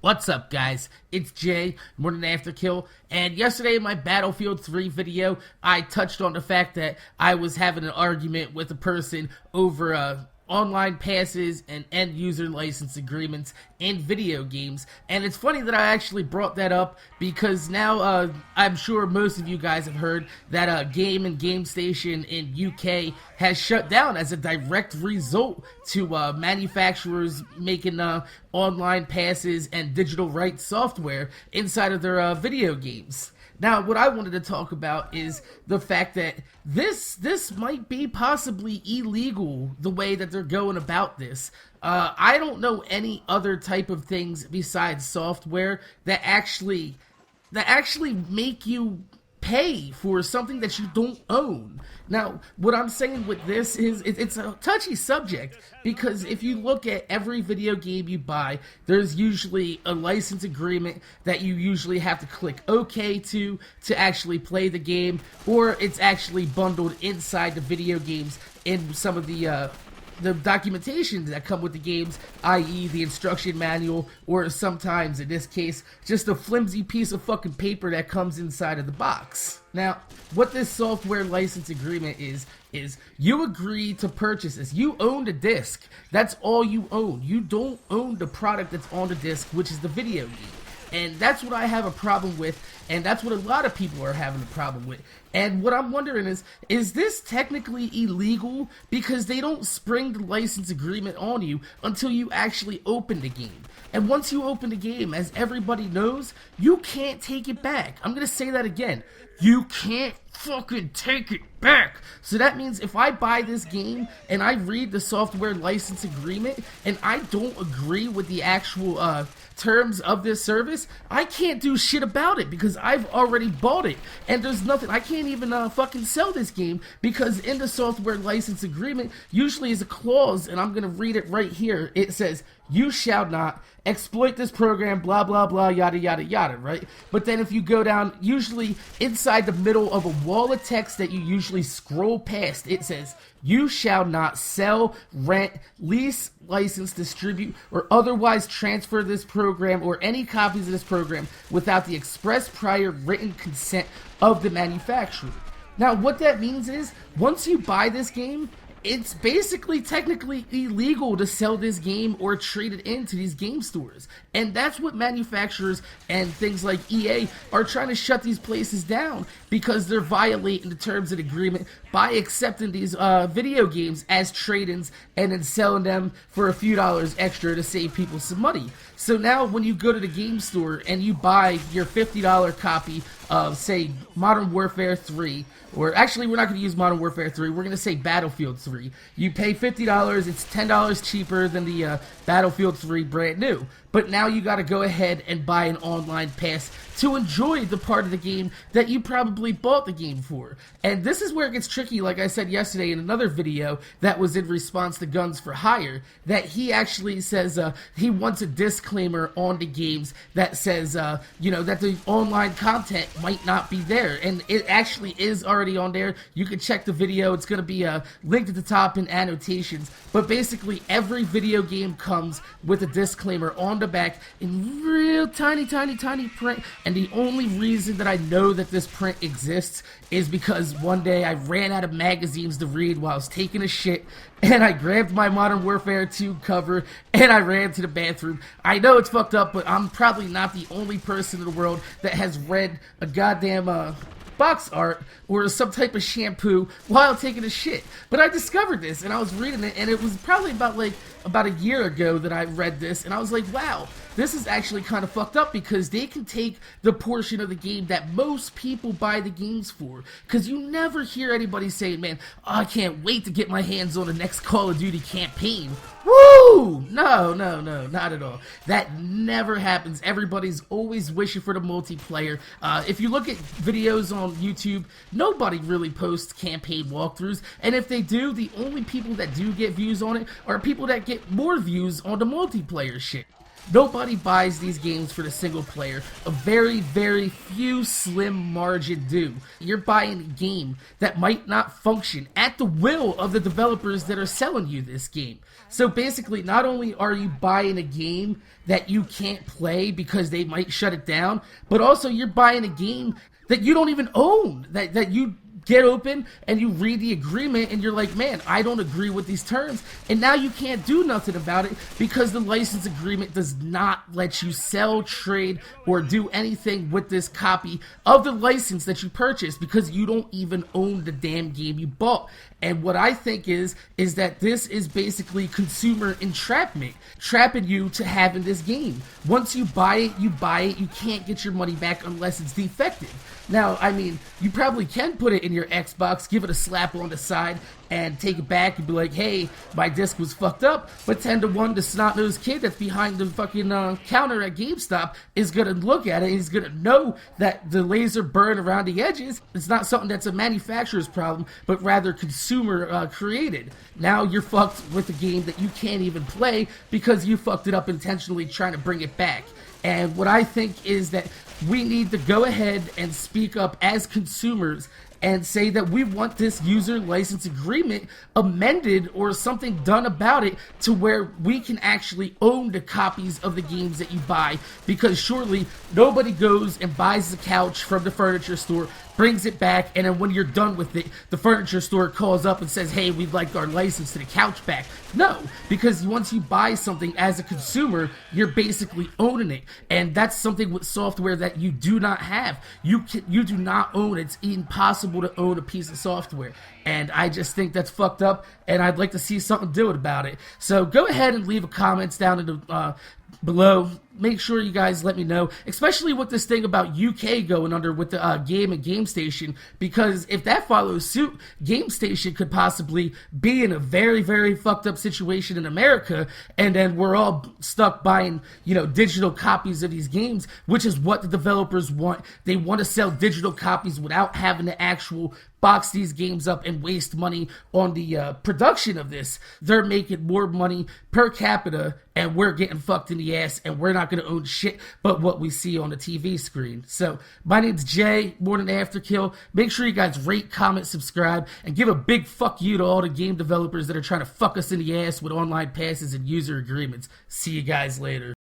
What's up, guys? It's Jay, more than Afterkill, and yesterday in my Battlefield 3 video, I touched on the fact that I was having an argument with a person over online passes and end-user license agreements in video games. And it's funny that I actually brought that up because now I'm sure most of you guys have heard that Game and Game Station in UK has shut down as a direct result to manufacturers making online passes and digital rights software inside of their video games. Now, what I wanted to talk about is the fact that this might be possibly illegal, the way that they're going about this. I don't know any other type of things besides software that actually make you pay for something that you don't own. Now, what I'm saying with this is it's a touchy subject, because if you look at every video game you buy, there's usually a license agreement that you usually have to click OK to actually play the game, or it's actually bundled inside the video games in some of the documentation that come with the games, i.e. the instruction manual, or sometimes, in this case, just a flimsy piece of fucking paper that comes inside of the box. Now, what this software license agreement is you agree to purchase this. You own the disc. That's all you own. You don't own the product that's on the disc, which is the video game. And that's what I have a problem with, and that's what a lot of people are having a problem with. And what I'm wondering is this technically illegal because they don't spring the license agreement on you until you actually open the game. And once you open the game, as everybody knows, you can't take it back. I'm gonna say that again. You can't fucking take it back. So that means if I buy this game and I read the software license agreement and I don't agree with the actual terms of this service, I can't do shit about it because I've already bought it. And there's nothing, I can't even fucking sell this game because in the software license agreement usually is a clause, and I'm gonna read it right here. It says, "You shall not exploit this program, blah blah blah, yada yada yada," right? But then if you go down, usually inside the middle of a wall of text that you usually scroll past, it says, "You shall not sell, rent, lease, license, distribute, or otherwise transfer this program or any copies of this program without the express prior written consent of the manufacturer." Now, what that means is, once you buy this game, it's basically technically illegal to sell this game or trade it into these game stores. And that's what manufacturers and things like EA are trying to shut these places down, because they're violating the terms of the agreement by accepting these video games as trade-ins and then selling them for a few dollars extra to save people some money. So now when you go to the game store and you buy your $50 copy of, say, Modern Warfare 3, or actually we're not going to use Modern Warfare 3, we're going to say Battlefield 3. You pay $50, it's $10 cheaper than the Battlefield 3 brand new. But now you got to go ahead and buy an online pass to enjoy the part of the game that you probably bought the game for. And this is where it gets tricky, like I said yesterday in another video that was in response to Guns for Hire, that he actually says he wants a disclaimer on the games that says, you know, that the online content might not be there. And it actually is already on there. You can check the video. It's going to be linked at the top in annotations. But basically, every video game comes with a disclaimer on the back in real tiny print. And the only reason that I know that this print exists is because one day I ran out of magazines to read while I was taking a shit, and I grabbed my Modern Warfare 2 cover and I ran to the bathroom. I know it's fucked up, but I'm probably not the only person in the world that has read a goddamn box art or some type of shampoo while taking a shit. But I discovered this and I was reading it, and it was probably about a year ago that I read this, and I was like, wow, this is actually kind of fucked up, because they can take the portion of the game that most people buy the games for. Because you never hear anybody saying, man, I can't wait to get my hands on the next Call of Duty campaign. Woo! No, not at all. That never happens. Everybody's always wishing for the multiplayer. If you look at videos on YouTube, nobody really posts campaign walkthroughs, and if they do, the only people that do get views on it are people that get more views on the multiplayer shit. Nobody buys these games for the single player. A very, very few slim margin do. You're buying a game that might not function at the will of the developers that are selling you this game. So basically, not only are you buying a game that you can't play because they might shut it down, but also you're buying a game that you don't even own, that you get open and you read the agreement and you're like, man, I don't agree with these terms. And now you can't do nothing about it because the license agreement does not let you sell, trade, or do anything with this copy of the license that you purchased because you don't even own the damn game you bought. And what I think is that this is basically consumer entrapment, trapping you to having this game. Once you buy it, you can't get your money back unless it's defective. Now, I mean, you probably can put it in your Xbox, give it a slap on the side, and take it back and be like, hey, my disc was fucked up. But 10 to 1, the snot-nosed kid that's behind the fucking counter at GameStop is going to look at it. He's going to know that the laser burn around the edges is not something that's a manufacturer's problem, but rather consumer created. Now you're fucked with a game that you can't even play because you fucked it up intentionally trying to bring it back. And what I think is that we need to go ahead and speak up as consumers and say that we want this user license agreement amended or something done about it to where we can actually own the copies of the games that you buy, because surely nobody goes and buys the couch from the furniture store, brings it back, and then when you're done with it, the furniture store calls up and says, hey, we'd like our license to the couch back. No, because once you buy something as a consumer, you're basically owning it, and that's something with software that you do not have. You do not own it. It's impossible to own a piece of software, and I just think that's fucked up, and I'd like to see something do it about it. So go ahead and leave a comments down in the below. Make sure you guys let me know, especially with this thing about UK going under with the game and GameStation, because if that follows suit, GameStation could possibly be in a very, very fucked up situation in America, and then we're all stuck buying, digital copies of these games, which is what the developers want. They want to sell digital copies without having to actual box these games up and waste money on the production of this. They're making more money per capita, and we're getting fucked in the ass, and we're not going to own shit but what we see on the TV screen. So my name's Jay, more than Afterkill. Make sure you guys rate, comment, subscribe, and give a big fuck you to all the game developers that are trying to fuck us in the ass with online passes and user agreements. See you guys later.